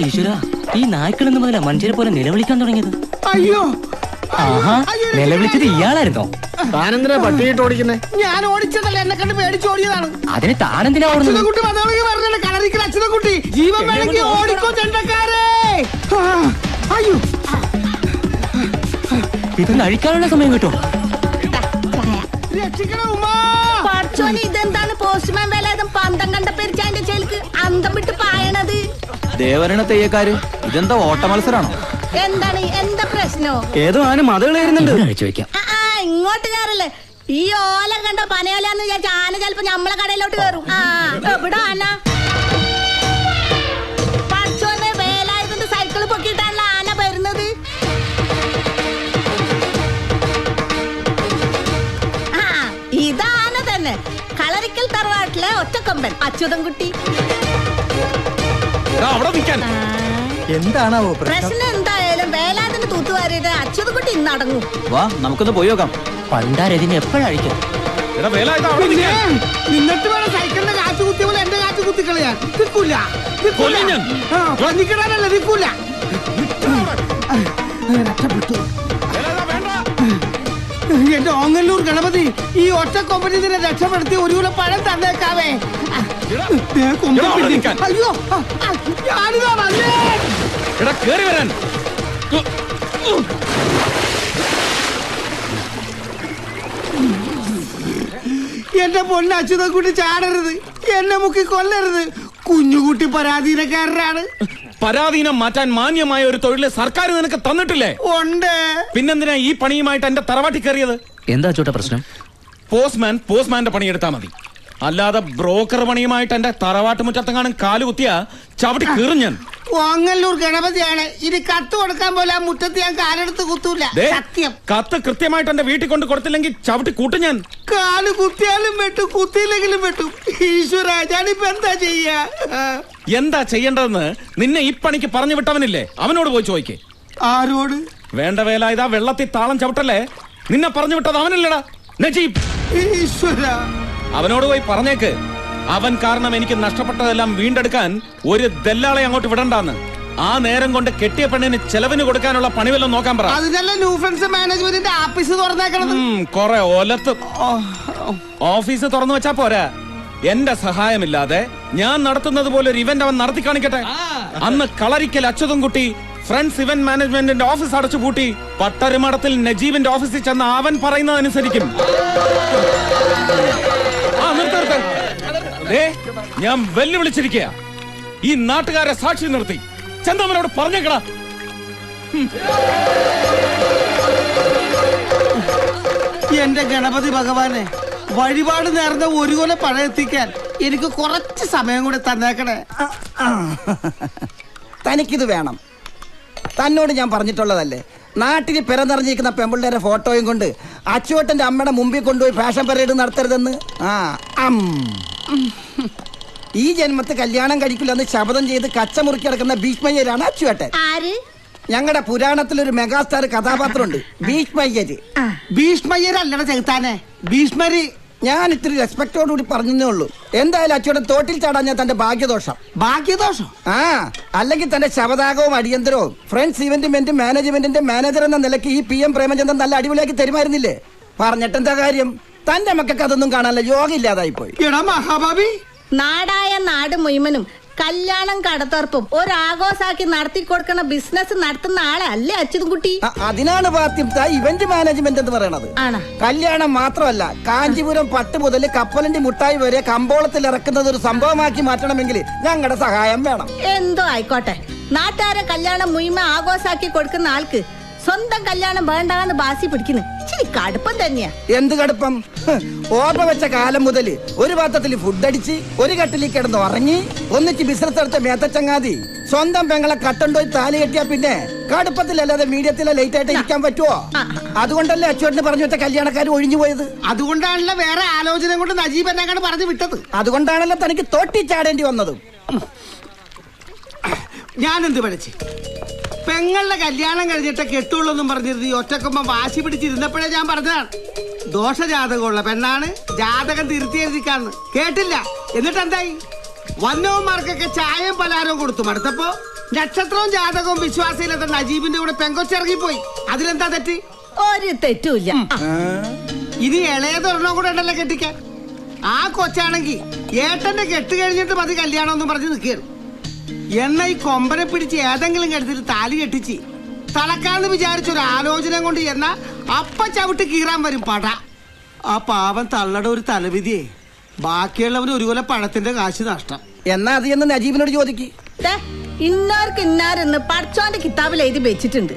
ഈശ്വര, ഈ നായ്ക്കളെന്ന് മുതലാ മനുഷ്യരെ പോലെ നിലവിളിക്കാൻ തുടങ്ങിയത്. അയ്യോ, ആഹാ, നിലവിളിച്ചത് ഇയാളായിരുന്നോ? താനെന്തിനാ പട്ടിയിട്ട് ഓടിക്കുന്നേ? ഞാൻ ഓടിച്ചതല്ല, എന്നെ കണ്ട് പേടിച്ചോടിയതാണ്. അതിന് താനെന്തിനാ ഓടുന്നത്? അച്യുതൻകുട്ടി വന്നോളെങ്കിൽ പറഞ്ഞല്ലേ, കളറിക്കൽ അച്യുതൻകുട്ടി. ജീവൻ വേണമെങ്കിൽ ഓടിക്കോ ചെണ്ടക്കാരെ. അയ്യോ, ഇതൊന്ന് അഴിക്കാനുള്ള സമയം കിട്ടോ? രക്ഷിക്കണ ഉമ്മാ. ഇതെന്താണ് പോസ്റ്റ്മാൻ വേലായുധം പന്തം കണ്ട പെരിച്ചാന്റെ ചേൽക്ക് അന്തം വിട്ട് പായണത്? ദേവരണ തെയ്യക്കാര്, ഇതെന്താ ഓട്ട മത്സരാണോ? എന്താണ്, എന്താ പ്രശ്നോ? ഏതോ ആന മതകൾ കയറുന്നുണ്ട്. അഴിച്ചു വെക്കാം. ഇങ്ങോട്ട് കയറല്ലേ? ഈ ഓല കണ്ടോ പനയോലാന്ന് വിചാരിച്ച ആന ചിലപ്പോ നമ്മളെ കടയിലോട്ട് കയറും. എവിടെ ആന? പഠിച്ചോന്ന് വേലായുധന്റെ സൈക്കിള് പൊക്കിയിട്ടാണല്ലോ ആന വരുന്നത്. ഇതാന തന്നെ, കളറിക്കൽ തറവാട്ടിലെ ഒറ്റക്കൊമ്പൻ അച്യുതൻകുട്ടി. എന്താണാവോ പ്രശ്നം? എന്തായാലും വേലാതിന് തൂത്തുവാരിയുടെ അച്യുതൻകുട്ടി ഇന്ന് അടങ്ങും. വാ, നമുക്കൊന്ന് പോയി നോക്കാം. പണ്ടാരതിന് എപ്പോഴഴിക്കും? നിന്നിട്ട് വേണം സൈക്കിളിന്റെ കാറ്റ് കുത്തിയ പോലെ എന്റെ കാറ്റ് കുത്തിക്കളയാൻ. നിൽക്കൂല, നിൽക്കിടാനല്ല, നിൽക്കൂല. രക്ഷപ്പെട്ടു. എന്റെ ഓങ്ങല്ലൂർ ഗണപതി, ഈ ഒറ്റ കൊമ്പനി ഇതിനെ രക്ഷപ്പെടുത്തി ഒരു കിലോ പഴം തന്നേക്കാവേ. അയ്യോ, ഞാനിതാ വന്നേ. എന്റെ പൊന്ന അച്യുതൻകുട്ടി ചാടരുത്, എന്നെ മുക്കി കൊല്ലരുത്. കുഞ്ഞുകുട്ടി പരാധീനക്കാരനാണ്. പരാധീനം മാറ്റാൻ മാന്യമായ ഒരു തൊഴില് സർക്കാർ നിനക്ക് തന്നിട്ടില്ലേ? ഉണ്ട്. പിന്നെന്തിനാ ഈ പണിയുമായിട്ട് എന്റെ തറവാട്ടി കയറിയത്? എന്താ ചോട്ട പ്രശ്നം? പോസ്റ്റ്മാന്റെ പണിയെടുത്താ മതി, അല്ലാതെ ബ്രോക്കർ പണിയുമായിട്ട് എന്റെ തറവാട്ട് മുറ്റത്തെങ്ങാനും കാലുകുത്തിയാ ചവിട്ടി കീറും ഞാൻ. ഓങ്ങല്ലൂർ ഗണപതിയാണ്. ഇനി കത്ത് കൊടുക്കാൻ പോലെ ആ മുറ്റത്ത് ഞാൻ കാലെടുത്ത് കുത്തൂല. സത്യം. കത്ത് കൃത്യമായിട്ട് എന്റെ വീട്ടിൽ കൊണ്ട് കൊടുത്തില്ലെങ്കിൽ ചവിട്ടി കൂട്ടും ഞാൻ. കാല് കുത്തിയാലും വെട്ടും, കുത്തിയില്ലെങ്കിലും വെട്ടും. ഈശ്വര, ഞാനിപ്പോ എന്താ ചെയ്യാ? എന്താ ചെയ്യേണ്ടതെന്ന് നിന്നെ ഈ പണിക്ക് പറഞ്ഞു വിട്ടവനില്ലേ, അവനോട് പോയി ചോദിക്കേ. ആരോട്? വേണ്ട വേല, ഇതാ വെള്ളത്തിൽ താളം ചവിട്ടല്ലേ, നിന്നെ പറഞ്ഞു വിട്ടത് അവനല്ലടാ, നജീബ്. ഈശ്വര, അവനോട് പോയി പറഞ്ഞേക്ക്, അവൻ കാരണം എനിക്ക് നഷ്ടപ്പെട്ടതെല്ലാം വീണ്ടെടുക്കാൻ ഒരു ദല്ലാളെ അങ്ങോട്ട് വിടണ്ടാന്ന്. ആ നേരം കൊണ്ട് കെട്ടിയ പെണ്ണിന് ചെലവിന് കൊടുക്കാനുള്ള പണി വല്ലതും നോക്കാൻ പറ. അതിനല്ല ന്യൂ ഫ്രണ്ട്സ് മാനേജ്മെന്റിന്റെ ഓഫീസ് തുറന്നേക്കണത്. കൊറേ ഒലത്ത് ഓഫീസ് തുറന്നു വെച്ചാ പോരാ, എന്റെ സഹായമില്ലാതെ ഞാൻ നടത്തുന്നത് പോലെ ഒരു ഇവന്റ് അവൻ നടത്തി കാണിക്കട്ടെ. അന്ന് കളറിക്കൽ അച്യുതൻകുട്ടി ഫ്രണ്ട്സ് ഇവന്റ് മാനേജ്മെന്റിന്റെ ഓഫീസ് അടച്ചു പൂട്ടി പട്ടരുമടത്തിൽ നജീബിന്റെ ഓഫീസിൽ ചെന്ന് അവൻ പറയുന്നതനുസരിക്കും. ഞാൻ വെല്ലുവിളിച്ചിരിക്കുക, ഈ നാട്ടുകാരെ സാക്ഷി നിർത്തി ചന്ദമനോട് പറഞ്ഞേക്കടാ. എന്റെ ഗണപതി ഭഗവാനെ, വഴിപാട് നേർന്ന ഒരു കൊല പഴയെത്തിക്കാൻ എനിക്ക് കുറച്ച് സമയം കൂടെ തന്നേക്കണേ. തനിക്കിത് വേണം. തന്നോട് ഞാൻ പറഞ്ഞിട്ടുള്ളതല്ലേ, നാട്ടിൽ പിറന്നിറങ്ങിയിരിക്കുന്ന പെമ്പിള്ളേരെ ഫോട്ടോയും കൊണ്ട് അച്ചുവേട്ടന്റെ അമ്മയുടെ മുമ്പിൽ കൊണ്ടുപോയി ഫാഷൻ പരേഡ് നടത്തരുതെന്ന്. ഈ ജന്മത്ത് കല്യാണം കഴിക്കില്ലെന്ന് ശപഥം ചെയ്ത് കച്ചമുറുക്കി കിടക്കുന്ന ഭീഷ്മയ്യരാണ് അച്ചുവേട്ടൻ. ഞങ്ങളുടെ പുരാണത്തിലൊരു മെഗാസ്റ്റാർ കഥാപാത്രമുണ്ട്, ഭീഷ്മയ്യര്. ഭീഷ്മയ്യരല്ലട ചെകുത്താനെ, ഭീഷ്മര്. ഞാൻ ഇത്തിരി റെസ്പെക്ടോടുകൂടി പറഞ്ഞേ ഉള്ളൂ. എന്തായാലും അച്ചുവേട്ടൻ തോട്ടിൽ ചാടാൻ ഞാൻ തന്റെ ഭാഗ്യദോഷം. ഭാഗ്യദോഷം? അല്ലെങ്കിൽ തന്റെ ശവദാഹവും അടിയന്തരവും ഫ്രണ്ട്സ് ഇവന്റ് മാനേജ്മെന്റിന്റെ മാനേജർ എന്ന നിലയ്ക്ക് ഈ PM പ്രേമചന്ദ്രൻ നല്ല അടിപൊളിയാക്കി തരുമായിരുന്നില്ലേ? പറഞ്ഞിട്ടെന്താ കാര്യം? തന്റെ മക്കൾക്ക് അതൊന്നും കാണാനുള്ള യോഗ ഇല്ലാതായി പോയി. എടാ മഹാഭാവി, നാടായ നാട് മുഴുവനും കല്യാണം കടത്തർപ്പും ഒരാഘോഷാക്കി നടത്തി കൊടുക്കണ ബിസിനസ് നടത്തുന്ന ആളല്ലേ അച്യുതൻകുട്ടി? അതിനാണ് ഇവന്റ് മാനേജ്മെന്റ് എന്ന് പറയണത്. കല്യാണം മാത്രമല്ല, കാഞ്ചീപുരം പട്ട് മുതൽ കപ്പലണ്ടി മുട്ടായി വരെ കമ്പോളത്തിൽ ഇറക്കുന്നത് ഒരു സംഭവമാക്കി മാറ്റണമെങ്കിൽ ഞങ്ങളുടെ സഹായം വേണം. എന്തോ ആയിക്കോട്ടെ, നാട്ടുകാരെ കല്യാണം മുഴുവൻ ആഘോഷാക്കി കൊടുക്കുന്ന ആൾക്ക് സ്വന്തം കല്യാണം വേണ്ടാന്ന് ബാസി പിടിക്കുന്നു. ഇച്ചിരി കടുപ്പം തന്നെയാ. എന്ത് കടുപ്പം? ഓർമ്മ വെച്ച കാലം മുതൽ ഒരു പാത്രത്തിൽ ഫുഡ് അടിച്ച് ഒരു കട്ടിലിൽ കിടന്ന് ഉറങ്ങി ഒന്നിച്ച് ബിസിനസ് എടുത്ത മേത്തച്ചങ്ങാതി സ്വന്തം പെങ്ങളെ കട്ടുണ്ടോയി താലി കെട്ടിയാ പിന്നെ കടുപ്പത്തിലല്ലാതെ മീഡിയത്തിലെ ലേറ്റ് ആയിട്ട് ഇരിക്കാൻ പറ്റുമോ? അതുകൊണ്ടല്ലേ അച്ചുവേട്ടന് പറഞ്ഞു വെച്ച കല്യാണക്കാർ ഒഴിഞ്ഞു പോയത്. അതുകൊണ്ടാണല്ലോ വേറെ ആലോചന കൊണ്ട് നജീബ് എന്നെ പറഞ്ഞു വിട്ടത്. അതുകൊണ്ടാണല്ലോ തനിക്ക് തോട്ടി ചാടേണ്ടി വന്നതും. ഞാനെന്ത് പഠിച്ച് പെങ്ങളുടെ കല്യാണം കഴിഞ്ഞിട്ട് കെട്ടുള്ളൊന്നും പറഞ്ഞിരുന്നു. ഈ ഒറ്റക്കൊമ്പം വാശി പിടിച്ചിരുന്നപ്പോഴേ ഞാൻ പറഞ്ഞതാണ്, ദോഷജാതകമുള്ള പെണ്ണാണ്, ജാതകം തിരുത്തി എഴുതിക്കാന്ന്. കേട്ടില്ല. എന്നിട്ട് എന്തായി? വന്നവന്മാർക്കൊക്കെ ചായയും പലഹാരവും കൊടുത്തു. മടുത്തപ്പോ നക്ഷത്രവും ജാതകവും വിശ്വാസയില്ലാത്ത നജീബിന്റെ കൂടെ പെങ്കൊച്ചിറങ്ങിപ്പോയി. അതിലെന്താ തെറ്റ്? ഒരു തെറ്റുമില്ല. ഇനി ഇളയതൊരെണ്ണം കൂടെ ഉണ്ടല്ലോ കെട്ടിക്കാൻ. ആ കൊച്ചാണെങ്കി ഏട്ടന്റെ കെട്ട് കഴിഞ്ഞിട്ട് മതി കല്യാണം എന്ന് പറഞ്ഞ് നിൽക്കുകയാണ്. എന്ന ഈ കൊമ്പനെ പിടിച്ച് ഏതെങ്കിലും കെടുത്തിട്ട് താലി കെട്ടിച്ച് തളക്കാന്ന് വിചാരിച്ചൊരു ആലോചന കൊണ്ട് എന്ന അപ്പ ചവിട്ട് കീറാൻ വരും പട. ആ പാവം തള്ളയുടെ ഒരു തലവിധിയെ ബാക്കിയുള്ളവന് ഒരു കൊല പഴത്തിന്റെ കാശ് നഷ്ടം. എന്നാ അത് എന്ന് നജീബിനോട് ചോദിക്ക്. ഇന്നാർക്ക് ഇന്നാരെന്ന് പഠിച്ചോന്റെ കിതാബിൽ എഴുതി വെച്ചിട്ടുണ്ട്.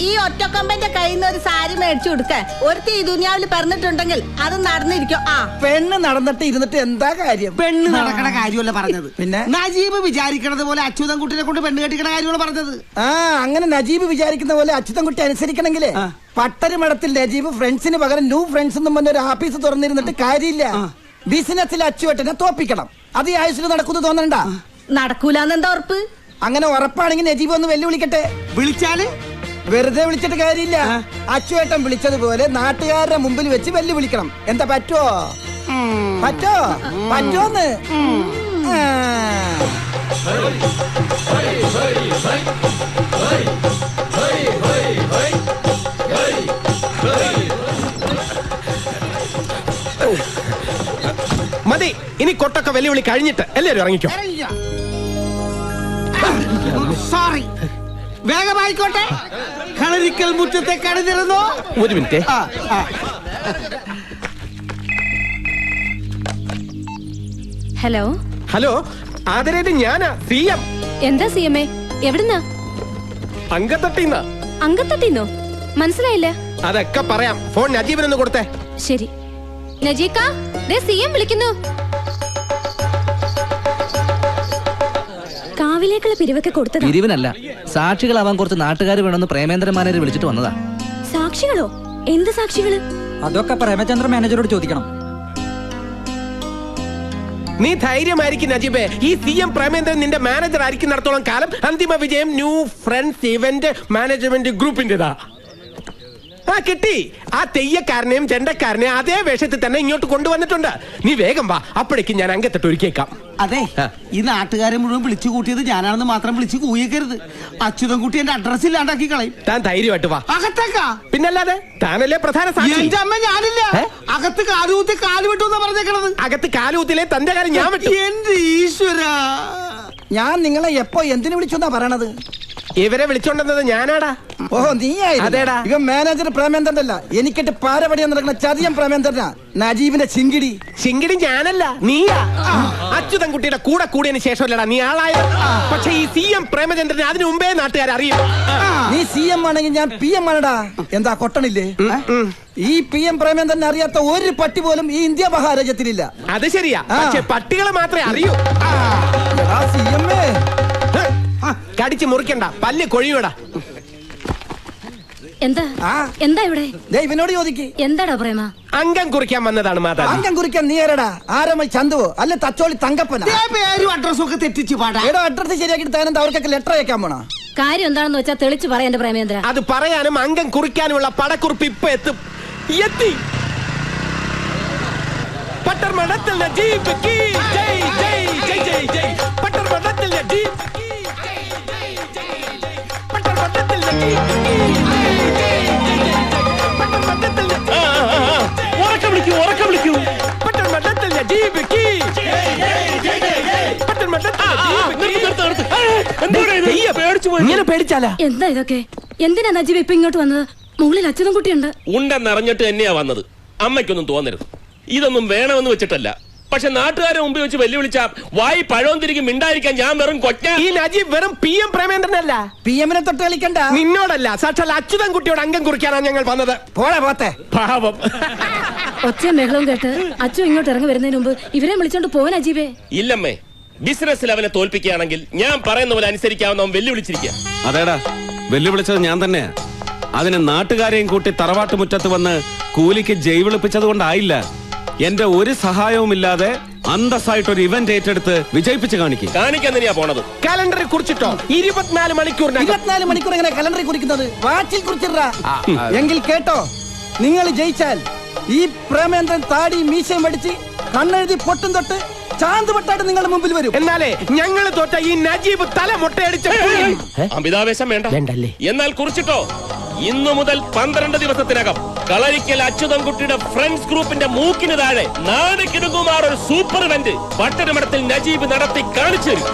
ഈ ഒറ്റക്കൊമ്പന്റെ കയ്യിൽ നിന്ന് ഒരു സാരി മേടിച്ചു കൊടുക്കാൻ ഒരുത്തി ഈ ദുനിയാവിൽ പറഞ്ഞിട്ടുണ്ടെങ്കിൽ അത് നടന്നിരിക്കും. ആ പെണ്ണ് നടന്നിട്ട് ഇരുന്നിട്ട് എന്താ കാര്യം? പെണ്ണ് നടക്കണ കാര്യമല്ല പറഞ്ഞത്. പിന്നെ നജീബ് വിചാരിക്കണത് പോലെ അച്യുതൻ കുട്ടിനെ കൊണ്ട് പെണ്ണ് കെട്ടിക്കണ കാര്യമാണ് പറഞ്ഞത്. ആ അങ്ങനെ നജീബ് വിചാരിക്കുന്ന പോലെ അച്യുതൻകുട്ടി അനുസരിക്കണമെങ്കിലേ പട്ടരുമടത്തിൽ നജീബ് ഫ്രണ്ട്സിന് പകരം ന്യൂ ഫ്രണ്ട്സ് എന്നും പറഞ്ഞ ഒരു ആഫീസ് തുറന്നിരുന്നിട്ട് കാര്യമില്ല. ബിസിനസ്സിൽ അച്ചുവെട്ടനെ തോപ്പിക്കണം. അത് ഈ ആയുസിൽ നടക്കുന്നു തോന്നണ്ട. നടക്കൂലെന്നെന്താ ഉറപ്പ്? അങ്ങനെ ഉറപ്പാണെങ്കിൽ നജീബ് ഒന്ന് വെല്ലുവിളിക്കട്ടെ. വിളിച്ചാല് വെറുതെ വിളിച്ചിട്ട് കാര്യമില്ല. അച്ചുവേട്ടൻ വിളിച്ചതുപോലെ നാട്ടുകാരുടെ മുമ്പിൽ വെച്ച് വെല്ലുവിളിക്കണം. എന്താ പറ്റോ? പറ്റോന്ന്? മതി, ഇനി കൊട്ടൊക്കെ വെല്ലുവിളി കഴിഞ്ഞിട്ട് എല്ലാവരും ഇറങ്ങിക്കോ. സോറി, വേഗമായിക്കോട്ടെ. കളരിക്കൽ മുറ്റത്തെ കടന്നിരുന്നോ? ഒരു മിനിറ്റ്. ഹലോ ഹലോ, ആദരേത് ഞാനാ CM. എന്താ CMA? എവിടുന്നാ? അങ്കത്തട്ടിന്നാ. അങ്കത്തട്ടിന്നോ? മനസ്സിലായില്ല. അതൊക്കെ പറയാം. ഫോൺ നജീബിനൊന്ന് കൊടുത്തേ. ശരി. നജീക്ക, ദേ CM വിളിക്കുന്നു. കാവിലേക്കുള്ള പിരിവൊക്കെ കൊടുത്തതാ. പിരിവിനല്ല, സാക്ഷികളാവാൻ കുറച്ച് നാട്ടുകാർ വേണമെന്ന് പ്രേമേന്ദ്രൻ മാനേജർ വിളിച്ചിട്ട് വന്നതാ. സാക്ഷികളോ? എന്ത് സാക്ഷികള്? അതൊക്കെ പ്രേമചന്ദ്ര മാനേജരോട് ചോദിക്കണം. നീ ധൈര്യമായിരിക്കും നജീബേ. ഈ CM പ്രേമേന്ദ്രൻ നിന്റെ മാനേജർ ആയിരിക്കുന്നിടത്തോളം കാലം അന്തിമ വിജയം ന്യൂ ഫ്രണ്ട്സ് ഇവന്റ് മാനേജ്മെന്റ് ഗ്രൂപ്പിന്റെതാ. ആ കിട്ടി. ആ തെയ്യക്കാരനെയും ചെണ്ടക്കാരനെയും അതേ വേഷത്തിൽ തന്നെ ഇങ്ങോട്ട് കൊണ്ടുവന്നിട്ടുണ്ട്. നീ വേഗം വാ, അപ്പോഴേക്കും ഞാൻ അങ്കത്തിട്ട് ഒരുക്കിയേക്കാം. അതെ, ഈ നാട്ടുകാരെ മുഴുവൻ വിളിച്ചു കൂട്ടിയത് ഞാനാണെന്ന് മാത്രം വിളിച്ച് കൂയിക്കരുത്. അച്യുതൻ കുട്ടി എന്റെ അഡ്രസ് ഇല്ലാണ്ടാക്കി കളയും. താൻ ധൈര്യമായിട്ട് വാ. അകത്തേക്കാ? പിന്നല്ലാതെ, താനല്ലേ പ്രധാന സാക്ഷി. എന്റെ അമ്മ ഞാനില്ല. അകത്ത് കാലുകുത്തി കാല് വിട്ടു എന്നാ പറഞ്ഞേക്കണത്. അകത്ത് കാലുകുത്തിലെ തന്റെ കാര്യം ഞാൻ വിട്ടു. എന്റെ ഈശ്വര, ഞാൻ നിങ്ങളെ എപ്പോ എന്തിനു വിളിച്ചെന്നാ പറയണത്? ഇവരെ വിളിച്ചോണ്ടെന്നത് ഞാനാടാ. ഓഹോ, നീയായി. അതേടാ. ഇവൻ മാനേജർ പ്രേമേന്ദ്രനല്ല, എനിക്കിട്ട് പാരപടിയാൻ നടക്കുന്ന ചതിയം പ്രേമേന്ദ്രനാ. നജീബിന്റെ ചിങ്കിടി. ചിങ്കിടി ഞാനല്ല, നീയാ. അച്യുതൻ കുട്ടിയുടെ കൂടെ കൂടിയതിന് ശേഷമല്ലടാ നീ ആളായത്. പക്ഷെ ഈ CM പ്രേമചന്ദ്രനെ അതിനു മുമ്പേ നാട്ടുകാർ അറിയും. നീ CM ആണെങ്കിൽ ഞാൻ PM ആണടാ. എന്താ കൊട്ടണില്ലേ? ഈ PM പ്രേമേന്ദ്രനെ അറിയാത്ത ഒരു പട്ടി പോലും ഈ ഇന്ത്യ മഹാരാജ്യത്തിലില്ല. അത് ശരിയാ, പക്ഷെ പട്ടികളെ മാത്രമേ അറിയൂ. കടിച്ചു മുറിക്കണ്ട, പല്ല് കൊഴിയൂടാ. എന്താ എന്താ ഇവിടെ? ഇവനോട് ചോദിക്ക്. എന്താടാ പ്രേമ? അംഗം കുറിക്കാൻ വന്നതാണ് മാതാ. അംഗം കുറിക്കാൻ നീ ആരടാ? ആരമ്മ ചന്തുവോ അല്ലെ തച്ചോളി തങ്കപ്പന? പേരും അഡ്രസ്സും ഒക്കെ തെറ്റിച്ച് പാടാ. എടോ, അഡ്രസ് ശരിയാക്കിട്ട് താനെന്താ അവർക്കൊക്കെ ലെറ്റർ അയക്കാൻ പോണോ? കാര്യം എന്താണെന്ന് വെച്ചാൽ തെളിച്ച് പറയാൻ പ്രേമേന്ദ്ര. അത് പറയാനും അംഗം കുറിക്കാനുമുള്ള പടക്കുറിപ്പ് ഇപ്പൊ എത്തി. പട്ടർമഠത്തിൽ നജീബ് കീ ജയ് ജയ് ജയ് ജയ് ജയ്. പട്ടർമഠത്തിൽ നജീബ് കീ ജയ് ജയ് ജയ് ജയ്. പട്ടർമഠത്തിൽ നജീബ് കീ ജയ് ജയ് ജയ് ജയ്. പട്ടർമഠത്തിൽ ഉറക്കം വിളിക്കൂ. പട്ടർമഠത്തിൽ നജീബ് കീ ജയ് ജയ് ജയ് ജയ്. പട്ടർമഠത്തിൽ ഇങ്ങനെ പേടിച്ചാലാ? എന്താ ഇതൊക്കെ? എന്തിനാ നജീബ് ഇപ്പൊ ഇങ്ങോട്ട് വന്നത്? മുകളിൽ അച്യുതൻ കുട്ടിയുണ്ട്. ഉണ്ടെന്നറിഞ്ഞിട്ട് തന്നെയാ വന്നത്. അമ്മയ്ക്കൊന്നും തോന്നരുത്. ഇതൊന്നും വേണമെന്ന് വെച്ചിട്ടല്ല. പക്ഷെ നാട്ടുകാരെ മുമ്പിൽ വെച്ച് വെല്ലുവിളിച്ച വായി പഴവും തിരികെ മിണ്ടായിരിക്കാൻ ഞാൻ വെറും കൊച്ച. ഈ നജീബ് വെറും PM പ്രേമേന്ദ്രനല്ല. PM-നെ തൊട്ട് കളിക്കണ്ട. നിന്നോടല്ല, സാക്ഷാൽ അച്യുതൻ കുട്ടിയോട് അംഗം കുറിക്കാനാണ് ഞങ്ങൾ വന്നത്. പോത്തെ പാവം. ഒച്ചയും ബഹളവും കേട്ട് അച്ചു ഇങ്ങോട്ട് ഇറങ്ങി വരുന്നതിന് മുമ്പ് ഇവരെ വിളിച്ചോണ്ട് പോവാൻ അജീബേ. ഇല്ലമ്മേ, ബിസിനസ്സിൽ അവനെ തോൽപ്പിക്കുകയാണെങ്കിൽ ഞാൻ പറയുന്ന പോലെ അനുസരിക്കാവുന്ന അവൻ വെല്ലുവിളിച്ചിരിക്കുക. അതേടാ, വെല്ലുവിളിച്ചത് ഞാൻ തന്നെയാ. അതിന് നാട്ടുകാരെയും കൂട്ടി തറവാട്ട് മുറ്റത്ത് വന്ന് കൂലിക്ക് ജയ് വിളിപ്പിച്ചത് കൊണ്ടായില്ല. എന്റെ ഒരു സഹായവുമില്ലാതെ അന്തസ്സായിട്ടൊരു ഇവന്റ് ഏറ്റെടുത്ത് വിജയിപ്പിച്ച് കാണിക്കാൻ തന്നെയാ പോണത്. കലണ്ടറിൽ കുറിച്ചിട്ടോ 24 മണിക്കൂർ. 24 മണിക്കൂർ എങ്ങനെ കലണ്ടറിൽ കുറിക്കുന്നത്? വാച്ചിൽ കുറിച്ചിട്ടാ. എങ്കിൽ കേട്ടോ, നിങ്ങൾ ജയിച്ചാൽ ഈ പ്രേമേന്ദ്രൻ താടി മീശയും അടിച്ച് കണ്ണെഴുതി പൊട്ടും തൊട്ട് ചാന്ത് പട്ടായിട്ട് നിങ്ങളുടെ മുമ്പിൽ വരും. എന്നാലേ ഞങ്ങൾ തോറ്റ ഈ നജീബ് തല മുട്ടയടിച്ച അമിതാവേശം വേണ്ട. വേണ്ടല്ലേ? എന്നാൽ കുറിച്ചിട്ടോ, ഇന്നു മുതൽ 12 ദിവസത്തിനകം കളരിക്കൽ അച്യുതൻകുട്ടിയുടെ ഫ്രണ്ട്സ് ഗ്രൂപ്പിന്റെ മൂക്കിന് താഴെ നാട് കിടുങ്ങുമാർ ഒരു സൂപ്പർ ഇവന്റ് പട്ടണമടത്തിൽ നജീബ് നടത്തി കാണിച്ചു തരും.